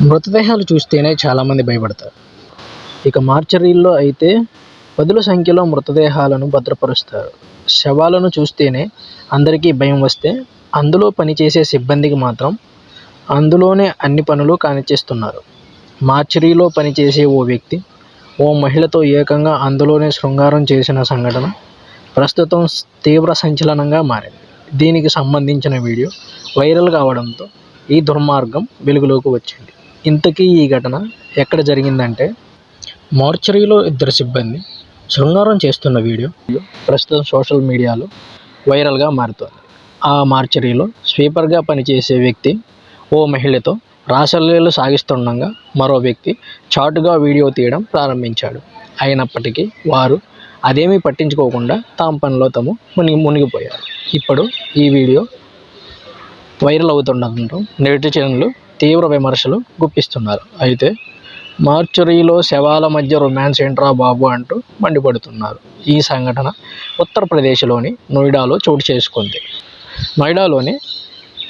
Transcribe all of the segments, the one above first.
మృతదేహాలు చూస్తేనే చాలామంది భయపడతారు. ఇక మార్చరీల్లో అయితే పదుల సంఖ్యలో మృతదేహాలను భద్రపరుస్తారు. శవాలను చూస్తేనే అందరికీ భయం వస్తే అందులో పనిచేసే సిబ్బందికి మాత్రం అందులోనే అన్ని పనులు కానిచ్చేస్తున్నారు. మార్చరీలో పనిచేసే ఓ వ్యక్తి ఓ మహిళతో ఏకంగా అందులోనే శృంగారం చేసిన సంఘటన ప్రస్తుతం తీవ్ర సంచలనంగా మారింది. దీనికి సంబంధించిన వీడియో వైరల్ కావడంతో ఈ దుర్మార్గం వెలుగులోకి వచ్చింది. ఇంతకీ ఈ ఘటన ఎక్కడ జరిగిందంటే, మార్చరీలో ఇద్దరు సిబ్బంది శృంగారం చేస్తున్న వీడియో ప్రస్తుతం సోషల్ మీడియాలో వైరల్గా మారుతోంది. ఆ మార్చరీలో స్వీపర్గా పనిచేసే వ్యక్తి ఓ మహిళతో రాసలీలలు సాగిస్తుండగా మరో వ్యక్తి చాటుగా వీడియో తీయడం ప్రారంభించాడు. అయినప్పటికీ వారు అదేమీ పట్టించుకోకుండా తమ పనిలో తాము మునిగిపోయారు. ఇప్పుడు ఈ వీడియో వైరల్ అవుతుండటంతో నెటిజన్లు తీవ్ర విమర్శలు గుప్పిస్తున్నారు. అయితే మార్చురీలో శవాల మధ్య రొమాన్స్ ఏంట్రా బాబు అంటూ మండిపడుతున్నారు. ఈ సంఘటన ఉత్తరప్రదేశ్లోని నోయిడాలో చోటు చేసుకుంది. నోయిడాలోని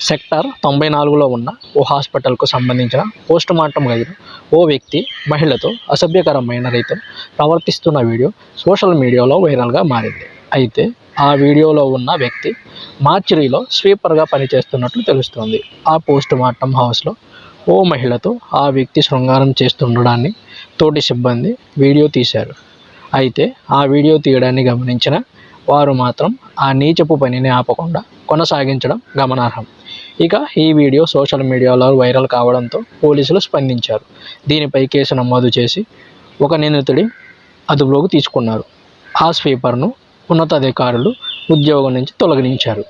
సెక్టార్ 94లో ఉన్న ఓ హాస్పిటల్కు సంబంధించిన పోస్టుమార్టం గదిలో ఓ వ్యక్తి మహిళతో అసభ్యకరమైన రీతిలో ప్రవర్తిస్తున్న వీడియో సోషల్ మీడియాలో వైరల్గా మారింది. అయితే ఆ వీడియోలో ఉన్న వ్యక్తి మార్చరీలో స్వీపర్గా పనిచేస్తున్నట్లు తెలుస్తోంది. ఆ పోస్టుమార్టం హౌస్లో ఓ మహిళతో ఆ వ్యక్తి శృంగారం చేస్తుండడాన్ని తోటి సిబ్బంది వీడియో తీశారు. అయితే ఆ వీడియో తీయడాన్ని గమనించిన వారు మాత్రం ఆ నీచపు పనిని ఆపకుండా కొనసాగించడం గమనార్హం. ఇక ఈ వీడియో సోషల్ మీడియాలో వైరల్ కావడంతో పోలీసులు స్పందించారు. దీనిపై కేసు నమోదు చేసి ఒక నిందితుడి అదుపులోకి తీసుకున్నారు. ఆ స్వీపర్ను ఉన్నతాధికారులు ఉద్యోగం నుంచి తొలగించారు.